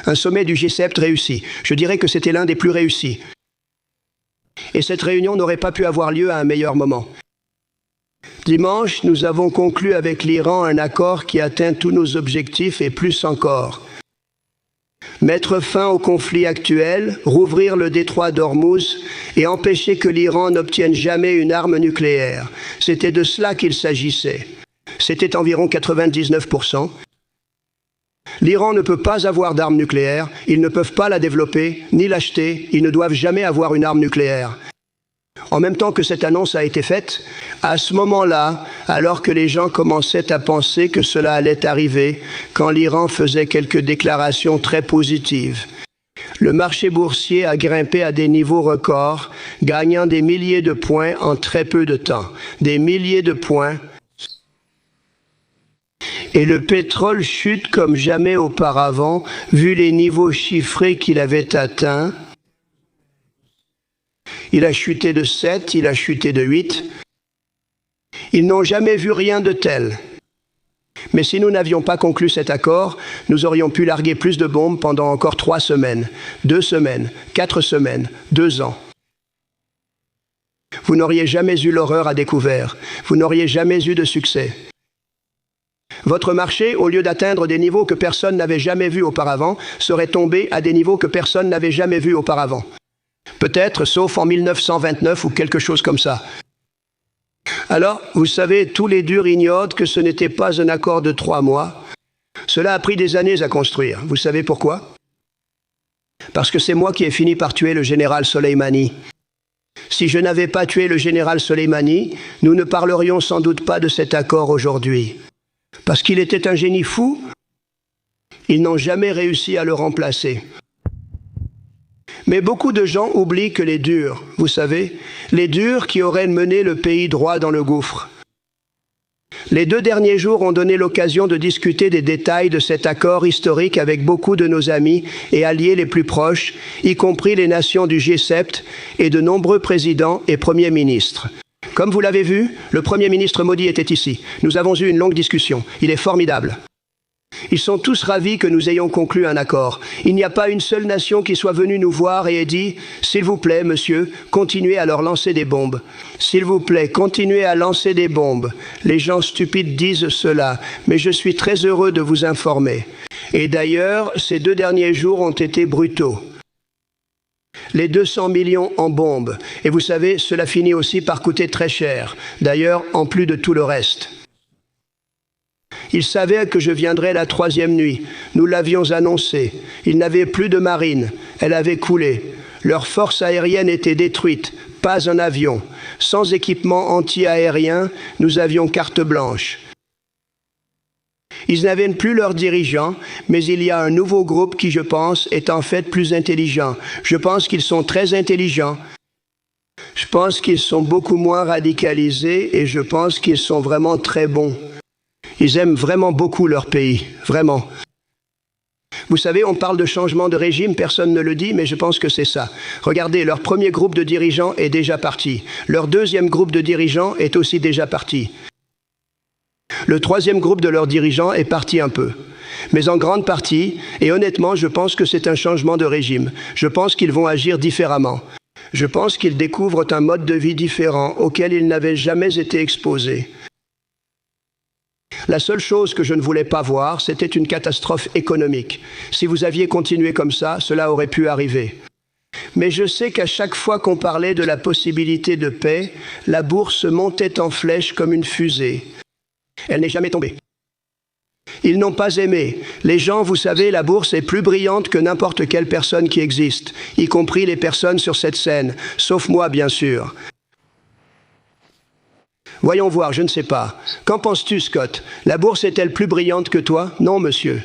Un sommet du G7 réussi. Je dirais que c'était l'un des plus réussis. Et cette réunion n'aurait pas pu avoir lieu à un meilleur moment. Dimanche, nous avons conclu avec l'Iran un accord qui atteint tous nos objectifs et plus encore. Mettre fin au conflit actuel, rouvrir le détroit d'Ormuz et empêcher que l'Iran n'obtienne jamais une arme nucléaire. C'était de cela qu'il s'agissait. C'était environ 99%. L'Iran ne peut pas avoir d'arme nucléaire, ils ne peuvent pas la développer, ni l'acheter, ils ne doivent jamais avoir une arme nucléaire. En même temps que cette annonce a été faite, à ce moment-là, alors que les gens commençaient à penser que cela allait arriver, quand l'Iran faisait quelques déclarations très positives, le marché boursier a grimpé à des niveaux records, gagnant des milliers de points en très peu de temps. Des milliers de points. Et le pétrole chute comme jamais auparavant, vu les niveaux chiffrés qu'il avait atteints. Il a chuté de 7, il a chuté de 8. Ils n'ont jamais vu rien de tel. Mais si nous n'avions pas conclu cet accord, nous aurions pu larguer plus de bombes pendant encore 3 semaines, 2 semaines, 4 semaines, 2 ans. Vous n'auriez jamais eu l'horreur à découvert. Vous n'auriez jamais eu de succès. Votre marché, au lieu d'atteindre des niveaux que personne n'avait jamais vus auparavant, serait tombé à des niveaux que personne n'avait jamais vus auparavant. Peut-être, sauf en 1929 ou quelque chose comme ça. Alors, vous savez, tous les durs ignorent que ce n'était pas un accord de 3 mois. Cela a pris des années à construire. Vous savez pourquoi? Parce que c'est moi qui ai fini par tuer le général Soleimani. Si je n'avais pas tué le général Soleimani, nous ne parlerions sans doute pas de cet accord aujourd'hui. Parce qu'il était un génie fou, ils n'ont jamais réussi à le remplacer. Mais beaucoup de gens oublient que les durs, vous savez, les durs qui auraient mené le pays droit dans le gouffre. Les 2 derniers jours ont donné l'occasion de discuter des détails de cet accord historique avec beaucoup de nos amis et alliés les plus proches, y compris les nations du G7 et de nombreux présidents et premiers ministres. Comme vous l'avez vu, le Premier ministre Modi était ici. Nous avons eu une longue discussion. Il est formidable. Ils sont tous ravis que nous ayons conclu un accord. Il n'y a pas une seule nation qui soit venue nous voir et ait dit « S'il vous plaît, monsieur, continuez à leur lancer des bombes. S'il vous plaît, continuez à lancer des bombes. » Les gens stupides disent cela, mais je suis très heureux de vous informer. Et d'ailleurs, ces 2 derniers jours ont été brutaux. Les 200 millions en bombes. Et vous savez, cela finit aussi par coûter très cher. D'ailleurs, en plus de tout le reste. Ils savaient que je viendrais la 3e nuit. Nous l'avions annoncé. Ils n'avaient plus de marine. Elle avait coulé. Leur force aérienne était détruite. Pas un avion. Sans équipement anti-aérien, nous avions carte blanche. Ils n'avaient plus leurs dirigeants, mais il y a un nouveau groupe qui, je pense, est en fait plus intelligent. Je pense qu'ils sont très intelligents. Je pense qu'ils sont beaucoup moins radicalisés et je pense qu'ils sont vraiment très bons. Ils aiment vraiment beaucoup leur pays, vraiment. Vous savez, on parle de changement de régime, personne ne le dit, mais je pense que c'est ça. Regardez, leur premier groupe de dirigeants est déjà parti. Leur 2e groupe de dirigeants est aussi déjà parti. Le 3e groupe de leurs dirigeants est parti un peu. Mais en grande partie, et honnêtement, je pense que c'est un changement de régime. Je pense qu'ils vont agir différemment. Je pense qu'ils découvrent un mode de vie différent auquel ils n'avaient jamais été exposés. La seule chose que je ne voulais pas voir, c'était une catastrophe économique. Si vous aviez continué comme ça, cela aurait pu arriver. Mais je sais qu'à chaque fois qu'on parlait de la possibilité de paix, la bourse montait en flèche comme une fusée. Elle n'est jamais tombée. Ils n'ont pas aimé. Les gens, vous savez, la bourse est plus brillante que n'importe quelle personne qui existe, y compris les personnes sur cette scène, sauf moi, bien sûr. Voyons voir, je ne sais pas. Qu'en penses-tu, Scott? La bourse est-elle plus brillante que toi? Non, monsieur.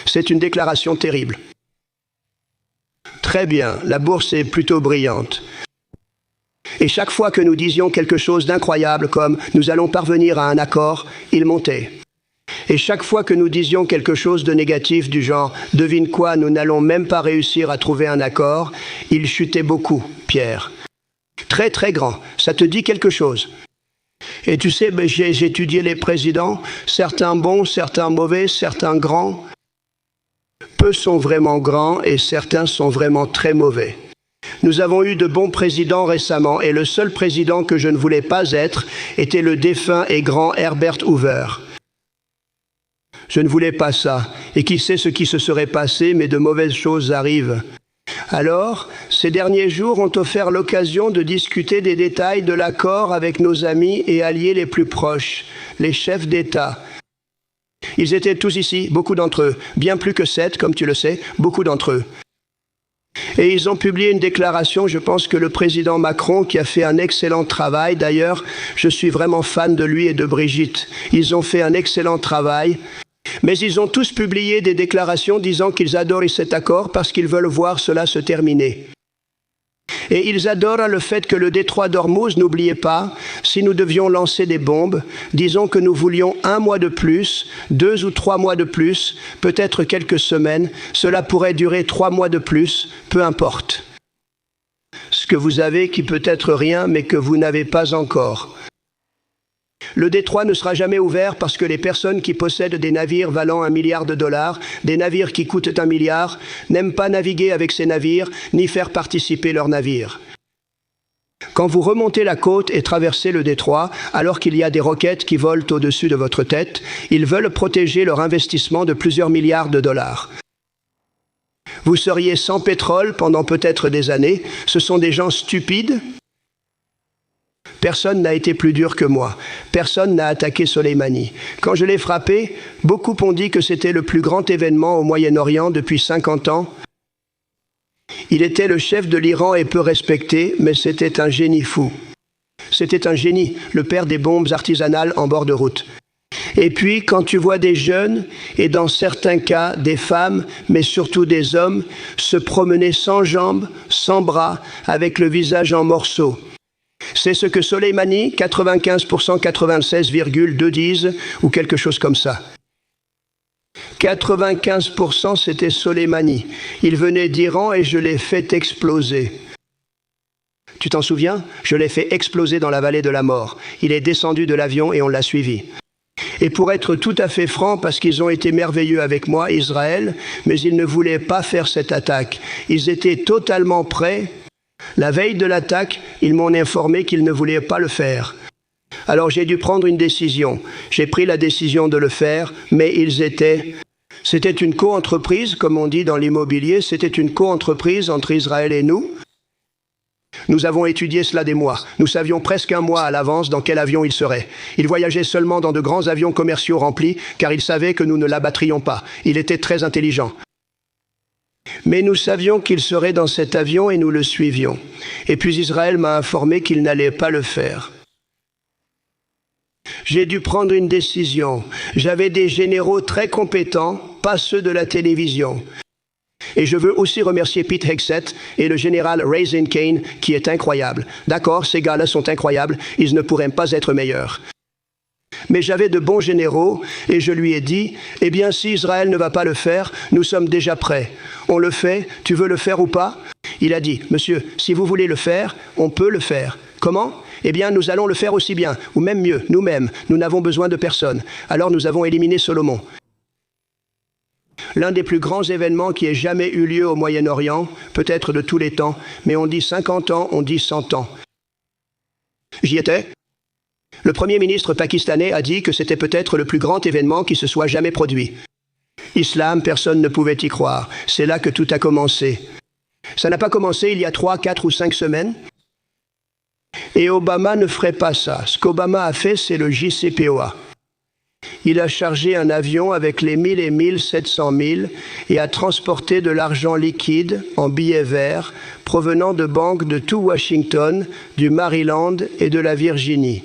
C'est une déclaration terrible. Très bien, la bourse est plutôt brillante. Et chaque fois que nous disions quelque chose d'incroyable comme « nous allons parvenir à un accord », il montait. Et chaque fois que nous disions quelque chose de négatif du genre « devine quoi, nous n'allons même pas réussir à trouver un accord », il chutait beaucoup, Pierre. Très très grand, ça te dit quelque chose. Et tu sais, j'ai étudié les présidents, certains bons, certains mauvais, certains grands. Peu sont vraiment grands et certains sont vraiment très mauvais. Nous avons eu de bons présidents récemment et le seul président que je ne voulais pas être était le défunt et grand Herbert Hoover. Je ne voulais pas ça, et qui sait ce qui se serait passé, mais de mauvaises choses arrivent. Alors, ces derniers jours ont offert l'occasion de discuter des détails de l'accord avec nos amis et alliés les plus proches, les chefs d'État. Ils étaient tous ici, beaucoup d'entre eux, bien plus que 7, comme tu le sais, beaucoup d'entre eux. Et ils ont publié une déclaration, je pense que le président Macron, qui a fait un excellent travail, d'ailleurs, je suis vraiment fan de lui et de Brigitte, ils ont fait un excellent travail. Mais ils ont tous publié des déclarations disant qu'ils adorent cet accord parce qu'ils veulent voir cela se terminer. Et ils adorent le fait que le détroit d'Ormuz, n'oubliez pas, si nous devions lancer des bombes, disons que nous voulions 1 mois de plus, 2 ou 3 mois de plus, peut-être quelques semaines, cela pourrait durer 3 mois de plus, peu importe. Ce que vous avez qui peut être rien, mais que vous n'avez pas encore. Le détroit ne sera jamais ouvert parce que les personnes qui possèdent des navires valant $1 milliard, des navires qui coûtent $1 milliard, n'aiment pas naviguer avec ces navires ni faire participer leurs navires. Quand vous remontez la côte et traversez le détroit, alors qu'il y a des roquettes qui volent au-dessus de votre tête, ils veulent protéger leur investissement de plusieurs milliards de dollars. Vous seriez sans pétrole pendant peut-être des années. Ce sont des gens stupides. Personne n'a été plus dur que moi. Personne n'a attaqué Soleimani. Quand je l'ai frappé, beaucoup ont dit que c'était le plus grand événement au Moyen-Orient depuis 50 ans. Il était le chef de l'Iran et peu respecté, mais c'était un génie fou. C'était un génie, le père des bombes artisanales en bord de route. Et puis, quand tu vois des jeunes, et dans certains cas des femmes, mais surtout des hommes, se promener sans jambes, sans bras, avec le visage en morceaux, c'est ce que Soleimani, 95%, 96,2 disent, ou quelque chose comme ça. 95% c'était Soleimani. Il venait d'Iran et je l'ai fait exploser. Tu t'en souviens? Je l'ai fait exploser dans la vallée de la mort. Il est descendu de l'avion et on l'a suivi. Et pour être tout à fait franc, parce qu'ils ont été merveilleux avec moi, Israël, mais ils ne voulaient pas faire cette attaque. Ils étaient totalement prêts. La veille de l'attaque, ils m'ont informé qu'ils ne voulaient pas le faire. Alors j'ai dû prendre une décision. J'ai pris la décision de le faire, mais c'était une co-entreprise, comme on dit dans l'immobilier, c'était une co-entreprise entre Israël et nous. Nous avons étudié cela des mois. Nous savions presque 1 mois à l'avance dans quel avion il serait. Il voyageait seulement dans de grands avions commerciaux remplis, car il savait que nous ne l'abattrions pas. Il était très intelligent. Mais nous savions qu'il serait dans cet avion et nous le suivions. Et puis Israël m'a informé qu'il n'allait pas le faire. J'ai dû prendre une décision. J'avais des généraux très compétents, pas ceux de la télévision. Et je veux aussi remercier Pete Hegseth et le général Raisin Kane, qui est incroyable. D'accord, ces gars-là sont incroyables, ils ne pourraient pas être meilleurs. Mais j'avais de bons généraux et je lui ai dit, eh bien si Israël ne va pas le faire, nous sommes déjà prêts. On le fait, tu veux le faire ou pas? Il a dit, monsieur, si vous voulez le faire, on peut le faire. Comment? Eh bien nous allons le faire aussi bien, ou même mieux, nous-mêmes, nous n'avons besoin de personne. Alors nous avons éliminé Salomon. L'un des plus grands événements qui ait jamais eu lieu au Moyen-Orient, peut-être de tous les temps, mais on dit 50 ans, on dit 100 ans. J'y étais. Le Premier ministre pakistanais a dit que c'était peut-être le plus grand événement qui se soit jamais produit. Islam, personne ne pouvait y croire. C'est là que tout a commencé. Ça n'a pas commencé il y a 3, 4 ou 5 semaines. Et Obama ne ferait pas ça. Ce qu'Obama a fait, c'est le JCPOA. Il a chargé un avion avec les 1000 et 1700 000 et a transporté de l'argent liquide en billets verts provenant de banques de tout Washington, du Maryland et de la Virginie.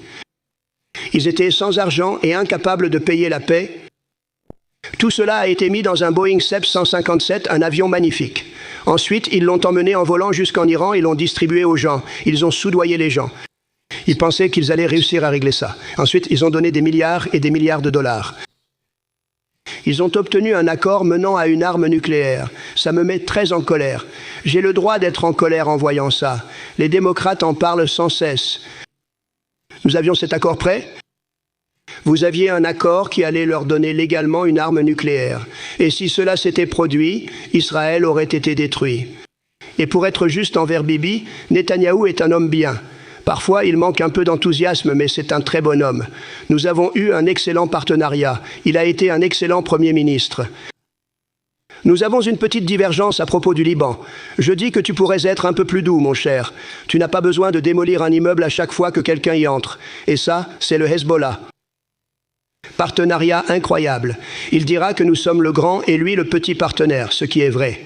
Ils étaient sans argent et incapables de payer la paie. Tout cela a été mis dans un Boeing 757, un avion magnifique. Ensuite, ils l'ont emmené en volant jusqu'en Iran et l'ont distribué aux gens. Ils ont soudoyé les gens. Ils pensaient qu'ils allaient réussir à régler ça. Ensuite, ils ont donné des milliards et des milliards de dollars. Ils ont obtenu un accord menant à une arme nucléaire. Ça me met très en colère. J'ai le droit d'être en colère en voyant ça. Les démocrates en parlent sans cesse. Nous avions cet accord prêt. Vous aviez un accord qui allait leur donner légalement une arme nucléaire. Et si cela s'était produit, Israël aurait été détruit. Et pour être juste envers Bibi, Netanyahou est un homme bien. Parfois, il manque un peu d'enthousiasme, mais c'est un très bon homme. Nous avons eu un excellent partenariat. Il a été un excellent Premier ministre. Nous avons une petite divergence à propos du Liban. Je dis que tu pourrais être un peu plus doux, mon cher. Tu n'as pas besoin de démolir un immeuble à chaque fois que quelqu'un y entre. Et ça, c'est le Hezbollah. Partenariat incroyable. Il dira que nous sommes le grand et lui le petit partenaire, ce qui est vrai.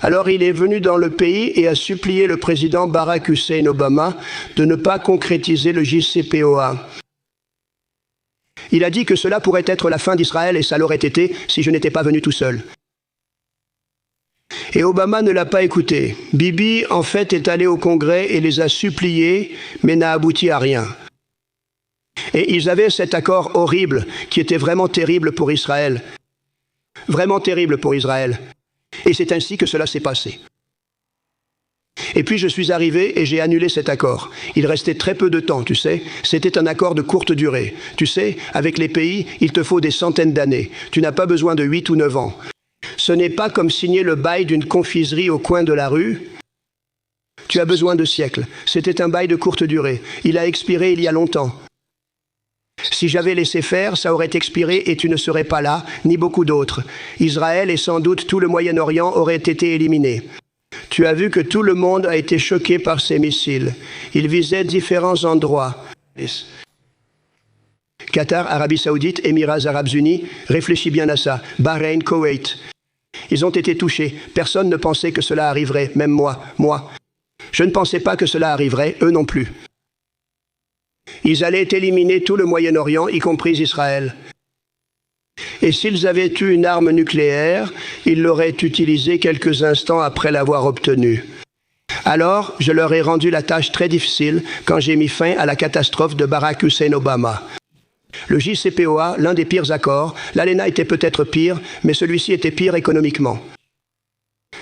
Alors il est venu dans le pays et a supplié le président Barack Hussein Obama de ne pas concrétiser le JCPOA. Il a dit que cela pourrait être la fin d'Israël et ça l'aurait été si je n'étais pas venu tout seul. Et Obama ne l'a pas écouté. Bibi, en fait, est allé au Congrès et les a suppliés, mais n'a abouti à rien. Et ils avaient cet accord horrible qui était vraiment terrible pour Israël. Vraiment terrible pour Israël. Et c'est ainsi que cela s'est passé. Et puis je suis arrivé et j'ai annulé cet accord. Il restait très peu de temps, tu sais. C'était un accord de courte durée. Tu sais, avec les pays, il te faut des centaines d'années. Tu n'as pas besoin de 8 ou 9 ans. Ce n'est pas comme signer le bail d'une confiserie au coin de la rue. Tu as besoin de siècles. C'était un bail de courte durée. Il a expiré il y a longtemps. Si j'avais laissé faire, ça aurait expiré et tu ne serais pas là, ni beaucoup d'autres. Israël et sans doute tout le Moyen-Orient auraient été éliminés. Tu as vu que tout le monde a été choqué par ces missiles. Ils visaient différents endroits. Qatar, Arabie Saoudite, Émirats Arabes Unis, réfléchis bien à ça. Bahreïn, Koweït. Ils ont été touchés. Personne ne pensait que cela arriverait, même moi. Je ne pensais pas que cela arriverait, eux non plus. Ils allaient éliminer tout le Moyen-Orient, y compris Israël. Et s'ils avaient eu une arme nucléaire, ils l'auraient utilisée quelques instants après l'avoir obtenue. Alors, je leur ai rendu la tâche très difficile quand j'ai mis fin à la catastrophe de Barack Hussein Obama. Le JCPOA, l'un des pires accords, l'ALENA était peut-être pire, mais celui-ci était pire économiquement.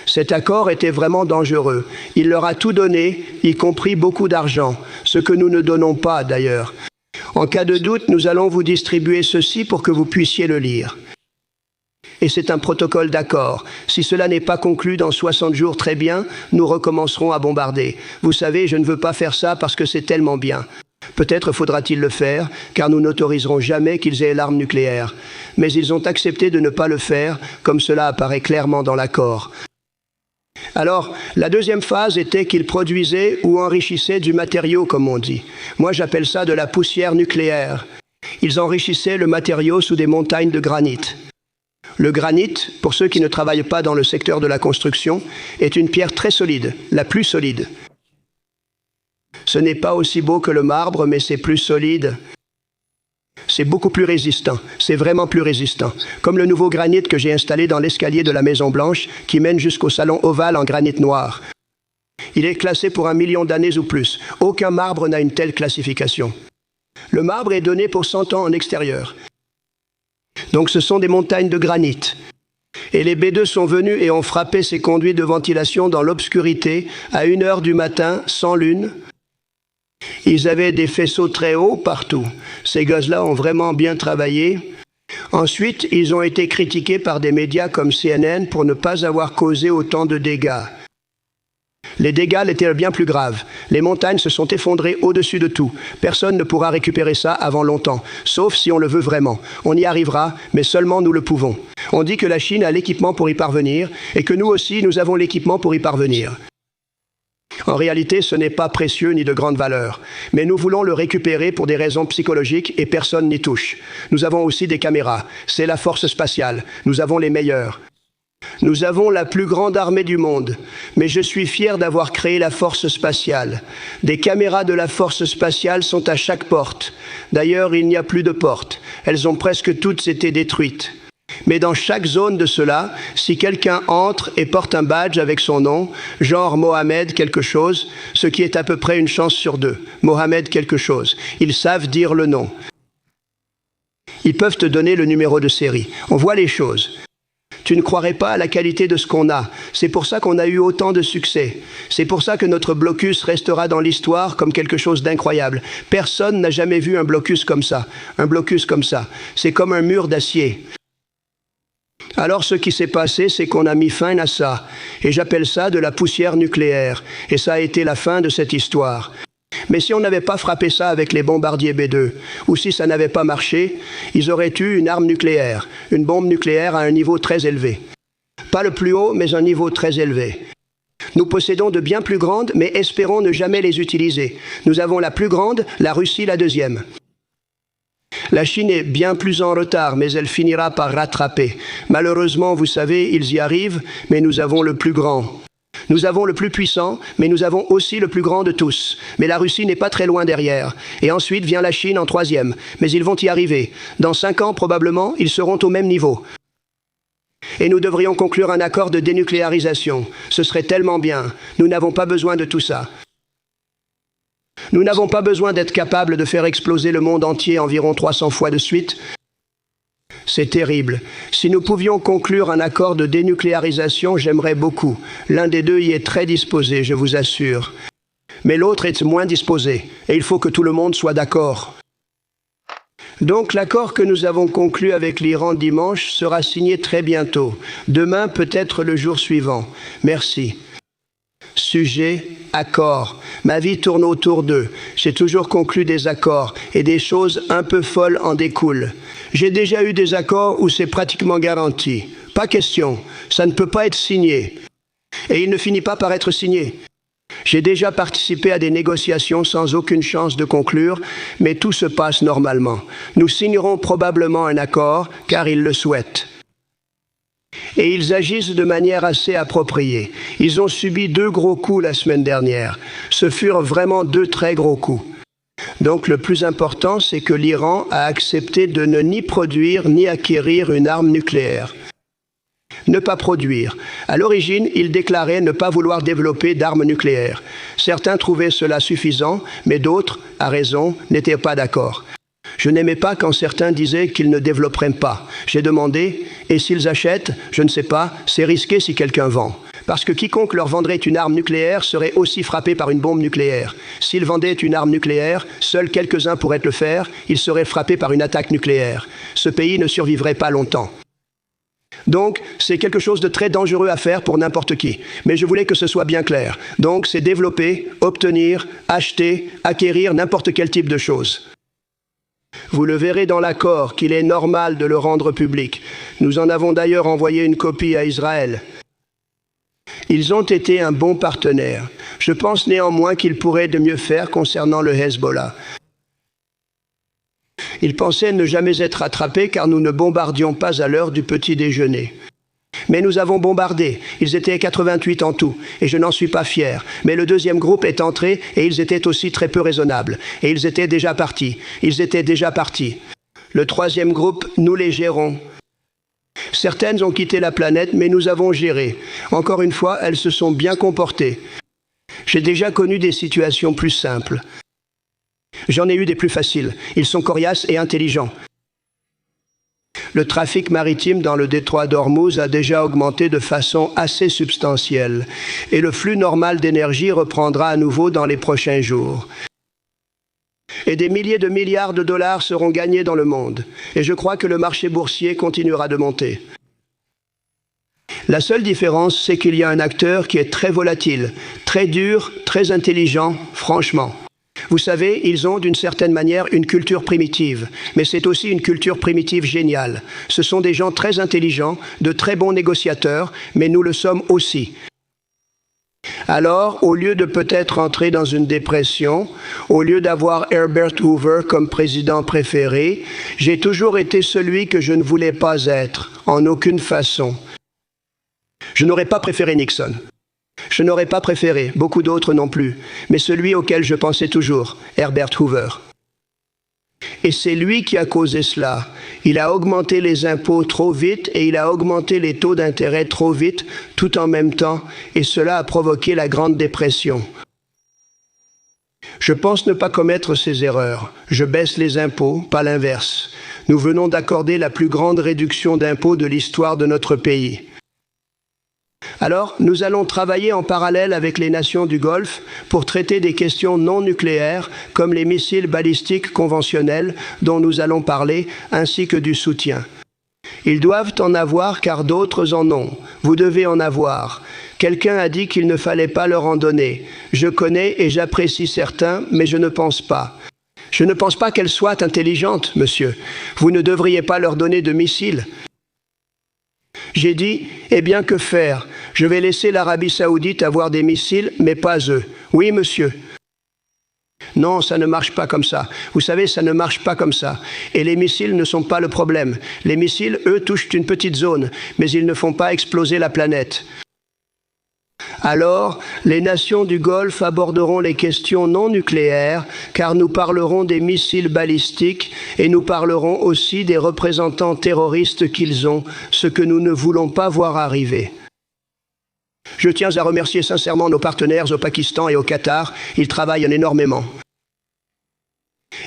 Cet accord était vraiment dangereux. Il leur a tout donné, y compris beaucoup d'argent, ce que nous ne donnons pas d'ailleurs. En cas de doute, nous allons vous distribuer ceci pour que vous puissiez le lire. Et c'est un protocole d'accord. Si cela n'est pas conclu dans 60 jours, très bien, nous recommencerons à bombarder. Vous savez, je ne veux pas faire ça parce que c'est tellement bien. Peut-être faudra-t-il le faire, car nous n'autoriserons jamais qu'ils aient l'arme nucléaire. Mais ils ont accepté de ne pas le faire, comme cela apparaît clairement dans l'accord. Alors, la deuxième phase était qu'ils produisaient ou enrichissaient du matériau, comme on dit. Moi, j'appelle ça de la poussière nucléaire. Ils enrichissaient le matériau sous des montagnes de granit. Le granit, pour ceux qui ne travaillent pas dans le secteur de la construction, est une pierre très solide, la plus solide. Ce n'est pas aussi beau que le marbre, mais c'est plus solide. C'est beaucoup plus résistant, c'est vraiment plus résistant. Comme le nouveau granit que j'ai installé dans l'escalier de la Maison Blanche qui mène jusqu'au salon ovale en granit noir. Il est classé pour 1 million d'années ou plus. Aucun marbre n'a une telle classification. Le marbre est donné pour 100 ans en extérieur. Donc ce sont des montagnes de granit. Et les B2 sont venus et ont frappé ces conduits de ventilation dans l'obscurité à 1 heure du matin, sans lune. Ils avaient des faisceaux très hauts partout. Ces gars-là ont vraiment bien travaillé. Ensuite, ils ont été critiqués par des médias comme CNN pour ne pas avoir causé autant de dégâts. Les dégâts étaient bien plus graves. Les montagnes se sont effondrées au-dessus de tout. Personne ne pourra récupérer ça avant longtemps, sauf si on le veut vraiment. On y arrivera, mais seulement nous le pouvons. On dit que la Chine a l'équipement pour y parvenir, et que nous aussi, nous avons l'équipement pour y parvenir. En réalité, ce n'est pas précieux ni de grande valeur. Mais nous voulons le récupérer pour des raisons psychologiques et personne n'y touche. Nous avons aussi des caméras. C'est la force spatiale. Nous avons les meilleurs. Nous avons la plus grande armée du monde. Mais je suis fier d'avoir créé la force spatiale. Des caméras de la force spatiale sont à chaque porte. D'ailleurs, il n'y a plus de portes. Elles ont presque toutes été détruites. Mais dans chaque zone de cela, si quelqu'un entre et porte un badge avec son nom, genre Mohamed quelque chose, ce qui est à peu près une chance sur 2, Mohamed quelque chose, ils savent dire le nom. Ils peuvent te donner le numéro de série. On voit les choses. Tu ne croirais pas à la qualité de ce qu'on a. C'est pour ça qu'on a eu autant de succès. C'est pour ça que notre blocus restera dans l'histoire comme quelque chose d'incroyable. Personne n'a jamais vu un blocus comme ça. Un blocus comme ça. C'est comme un mur d'acier. Alors ce qui s'est passé, c'est qu'on a mis fin à ça. Et j'appelle ça de la poussière nucléaire. Et ça a été la fin de cette histoire. Mais si on n'avait pas frappé ça avec les bombardiers B-2, ou si ça n'avait pas marché, ils auraient eu une arme nucléaire, une bombe nucléaire à un niveau très élevé. Pas le plus haut, mais un niveau très élevé. Nous possédons de bien plus grandes, mais espérons ne jamais les utiliser. Nous avons la plus grande, la Russie la deuxième. La Chine est bien plus en retard, mais elle finira par rattraper. Malheureusement, vous savez, ils y arrivent, mais nous avons le plus grand. Nous avons le plus puissant, mais nous avons aussi le plus grand de tous. Mais la Russie n'est pas très loin derrière. Et ensuite vient la Chine en troisième. Mais ils vont y arriver. Dans 5 ans, probablement, ils seront au même niveau. Et nous devrions conclure un accord de dénucléarisation. Ce serait tellement bien. Nous n'avons pas besoin de tout ça. Nous n'avons pas besoin d'être capables de faire exploser le monde entier environ 300 fois de suite. C'est terrible. Si nous pouvions conclure un accord de dénucléarisation, j'aimerais beaucoup. L'un des deux y est très disposé, je vous assure. Mais l'autre est moins disposé, et il faut que tout le monde soit d'accord. Donc l'accord que nous avons conclu avec l'Iran dimanche sera signé très bientôt. Demain, peut-être le jour suivant. Merci. Sujet, accord. Ma vie tourne autour d'eux. J'ai toujours conclu des accords et des choses un peu folles en découlent. J'ai déjà eu des accords où c'est pratiquement garanti. Pas question, ça ne peut pas être signé. Et il ne finit pas par être signé. J'ai déjà participé à des négociations sans aucune chance de conclure, mais tout se passe normalement. Nous signerons probablement un accord, car ils le souhaitent. Et ils agissent de manière assez appropriée. Ils ont subi 2 gros coups la semaine dernière. Ce furent vraiment 2 très gros coups. Donc le plus important, c'est que l'Iran a accepté de ne ni produire ni acquérir une arme nucléaire. Ne pas produire. À l'origine, il déclarait ne pas vouloir développer d'armes nucléaires. Certains trouvaient cela suffisant, mais d'autres, à raison, n'étaient pas d'accord. Je n'aimais pas quand certains disaient qu'ils ne développeraient pas. J'ai demandé, et s'ils achètent, je ne sais pas, c'est risqué si quelqu'un vend. Parce que quiconque leur vendrait une arme nucléaire serait aussi frappé par une bombe nucléaire. S'ils vendaient une arme nucléaire, seuls quelques-uns pourraient le faire, ils seraient frappés par une attaque nucléaire. Ce pays ne survivrait pas longtemps. Donc, c'est quelque chose de très dangereux à faire pour n'importe qui. Mais je voulais que ce soit bien clair. Donc, c'est développer, obtenir, acheter, acquérir n'importe quel type de chose. Vous le verrez dans l'accord qu'il est normal de le rendre public. Nous en avons d'ailleurs envoyé une copie à Israël. Ils ont été un bon partenaire. Je pense néanmoins qu'ils pourraient de mieux faire concernant le Hezbollah. Ils pensaient ne jamais être attrapés car nous ne bombardions pas à l'heure du petit déjeuner. Mais nous avons bombardé. Ils étaient 88 en tout, et je n'en suis pas fier. Mais le deuxième groupe est entré, et ils étaient aussi très peu raisonnables. Et ils étaient déjà partis. Le troisième groupe, nous les gérons. Certaines ont quitté la planète, mais nous avons géré. Encore une fois, elles se sont bien comportées. J'ai déjà connu des situations plus simples. J'en ai eu des plus faciles. Ils sont coriaces et intelligents. Le trafic maritime dans le détroit d'Ormuz a déjà augmenté de façon assez substantielle et le flux normal d'énergie reprendra à nouveau dans les prochains jours. Et des milliers de milliards de dollars seront gagnés dans le monde. Et je crois que le marché boursier continuera de monter. La seule différence, c'est qu'il y a un acteur qui est très volatile, très dur, très intelligent, franchement. Vous savez, ils ont d'une certaine manière une culture primitive, mais c'est aussi une culture primitive géniale. Ce sont des gens très intelligents, de très bons négociateurs, mais nous le sommes aussi. Alors, au lieu de peut-être entrer dans une dépression, au lieu d'avoir Herbert Hoover comme président préféré, j'ai toujours été celui que je ne voulais pas être, en aucune façon. Je n'aurais pas préféré Nixon. Je n'aurais pas préféré, beaucoup d'autres non plus, mais celui auquel je pensais toujours, Herbert Hoover. Et c'est lui qui a causé cela. Il a augmenté les impôts trop vite et il a augmenté les taux d'intérêt trop vite, tout en même temps, et cela a provoqué la Grande Dépression. Je pense ne pas commettre ces erreurs. Je baisse les impôts, pas l'inverse. Nous venons d'accorder la plus grande réduction d'impôts de l'histoire de notre pays. Alors, nous allons travailler en parallèle avec les nations du Golfe pour traiter des questions non nucléaires comme les missiles balistiques conventionnels dont nous allons parler, ainsi que du soutien. Ils doivent en avoir car d'autres en ont. Vous devez en avoir. Quelqu'un a dit qu'il ne fallait pas leur en donner. Je connais et j'apprécie certains, mais je ne pense pas. Je ne pense pas qu'elles soient intelligentes, monsieur. Vous ne devriez pas leur donner de missiles. J'ai dit, eh bien que faire? Je vais laisser l'Arabie Saoudite avoir des missiles, mais pas eux. Oui, monsieur. Non, ça ne marche pas comme ça. Vous savez, ça ne marche pas comme ça. Et les missiles ne sont pas le problème. Les missiles, eux, touchent une petite zone, mais ils ne font pas exploser la planète. Alors, les nations du Golfe aborderont les questions non nucléaires, car nous parlerons des missiles balistiques et nous parlerons aussi des représentants terroristes qu'ils ont, ce que nous ne voulons pas voir arriver. Je tiens à remercier sincèrement nos partenaires au Pakistan et au Qatar. Ils travaillent énormément.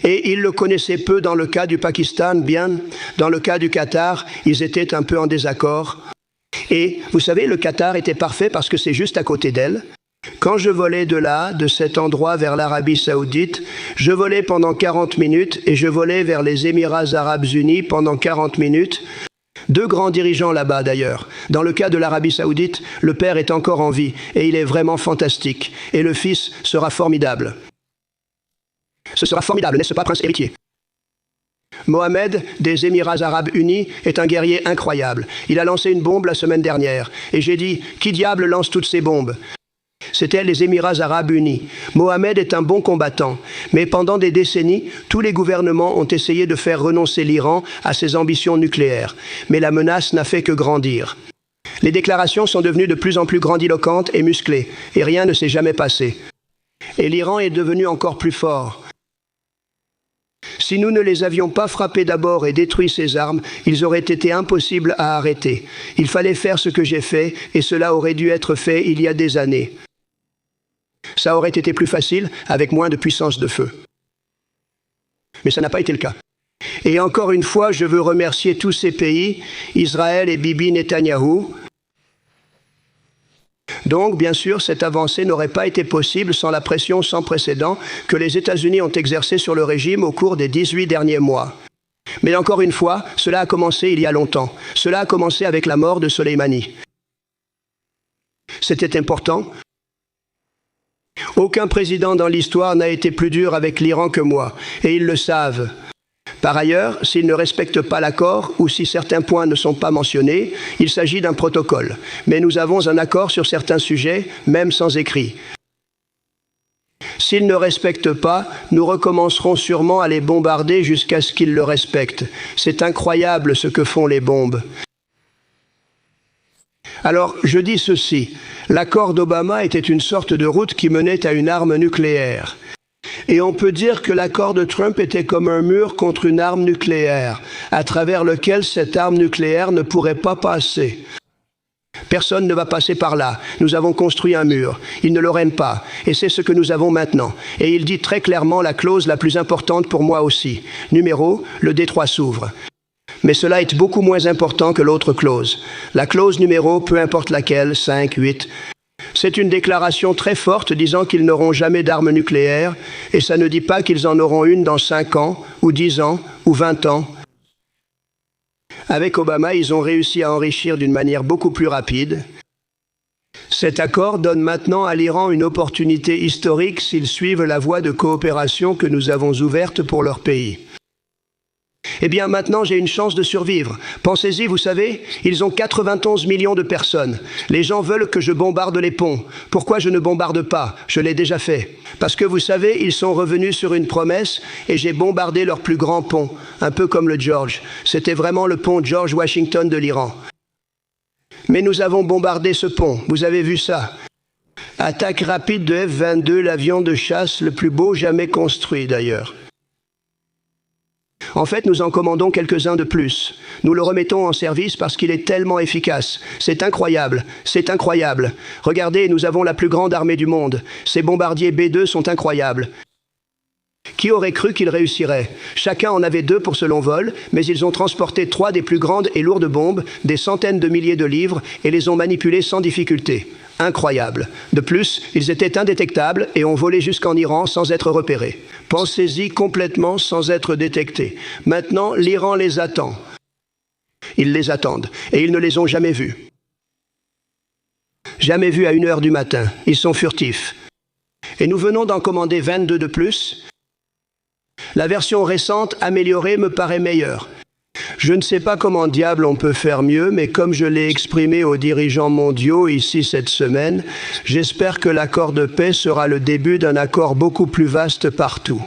Et ils le connaissaient peu dans le cas du Pakistan, bien. Dans le cas du Qatar, ils étaient un peu en désaccord. Et vous savez, le Qatar était parfait parce que c'est juste à côté d'elle. Quand je volais de là, de cet endroit vers l'Arabie Saoudite, je volais pendant 40 minutes et je volais vers les Émirats Arabes Unis pendant 40 minutes. Deux grands dirigeants là-bas d'ailleurs. Dans le cas de l'Arabie Saoudite, le père est encore en vie et il est vraiment fantastique. Et le fils sera formidable. Ce sera formidable, n'est-ce pas, prince héritier? Mohamed, des Émirats Arabes Unis, est un guerrier incroyable. Il a lancé une bombe la semaine dernière. Et j'ai dit, qui diable lance toutes ces bombes? C'étaient les Émirats Arabes Unis. Mohamed est un bon combattant. Mais pendant des décennies, tous les gouvernements ont essayé de faire renoncer l'Iran à ses ambitions nucléaires. Mais la menace n'a fait que grandir. Les déclarations sont devenues de plus en plus grandiloquentes et musclées. Et rien ne s'est jamais passé. Et l'Iran est devenu encore plus fort. Si nous ne les avions pas frappés d'abord et détruit ces armes, ils auraient été impossibles à arrêter. Il fallait faire ce que j'ai fait, et cela aurait dû être fait il y a des années. Ça aurait été plus facile, avec moins de puissance de feu. Mais ça n'a pas été le cas. Et encore une fois, je veux remercier tous ces pays, Israël et Bibi Netanyahou. Donc, bien sûr, cette avancée n'aurait pas été possible sans la pression sans précédent que les États-Unis ont exercée sur le régime au cours des 18 derniers mois. Mais encore une fois, cela a commencé il y a longtemps. Cela a commencé avec la mort de Soleimani. C'était important. Aucun président dans l'histoire n'a été plus dur avec l'Iran que moi, et ils le savent. Par ailleurs, s'ils ne respectent pas l'accord ou si certains points ne sont pas mentionnés, il s'agit d'un protocole. Mais nous avons un accord sur certains sujets, même sans écrit. S'ils ne respectent pas, nous recommencerons sûrement à les bombarder jusqu'à ce qu'ils le respectent. C'est incroyable ce que font les bombes. Alors, je dis ceci. L'accord d'Obama était une sorte de route qui menait à une arme nucléaire. Et on peut dire que l'accord de Trump était comme un mur contre une arme nucléaire, à travers lequel cette arme nucléaire ne pourrait pas passer. Personne ne va passer par là. Nous avons construit un mur. Il ne l'auraient pas. Et c'est ce que nous avons maintenant. Et il dit très clairement la clause la plus importante pour moi aussi. Numéro, le détroit s'ouvre. Mais cela est beaucoup moins important que l'autre clause. La clause numéro, peu importe laquelle, 5, 8... C'est une déclaration très forte disant qu'ils n'auront jamais d'armes nucléaires, et ça ne dit pas qu'ils en auront une dans 5 ans, ou 10 ans, ou 20 ans. Avec Obama, ils ont réussi à enrichir d'une manière beaucoup plus rapide. Cet accord donne maintenant à l'Iran une opportunité historique s'ils suivent la voie de coopération que nous avons ouverte pour leur pays. Eh bien, maintenant, j'ai une chance de survivre. Pensez-y, vous savez, ils ont 91 millions de personnes. Les gens veulent que je bombarde les ponts. Pourquoi je ne bombarde pas? Je l'ai déjà fait. Parce que, vous savez, ils sont revenus sur une promesse et j'ai bombardé leur plus grand pont, un peu comme le George. C'était vraiment le pont George Washington de l'Iran. Mais nous avons bombardé ce pont, vous avez vu ça. Attaque rapide de F-22, l'avion de chasse le plus beau jamais construit d'ailleurs. En fait, nous en commandons quelques-uns de plus. Nous le remettons en service parce qu'il est tellement efficace. C'est incroyable, c'est incroyable. Regardez, nous avons la plus grande armée du monde. Ces bombardiers B-2 sont incroyables. Qui aurait cru qu'ils réussiraient? Chacun en avait 2 pour ce long vol, mais ils ont transporté 3 des plus grandes et lourdes bombes, des centaines de milliers de livres, et les ont manipulées sans difficulté. Incroyable. De plus, ils étaient indétectables et ont volé jusqu'en Iran sans être repérés. Pensez-y, complètement sans être détectés. Maintenant, l'Iran les attend. Ils les attendent, et ils ne les ont jamais vus. Jamais vus à 1 heure du matin. Ils sont furtifs. Et nous venons d'en commander 22 de plus. La version récente, améliorée, me paraît meilleure. Je ne sais pas comment diable on peut faire mieux, mais comme je l'ai exprimé aux dirigeants mondiaux ici cette semaine, j'espère que l'accord de paix sera le début d'un accord beaucoup plus vaste partout.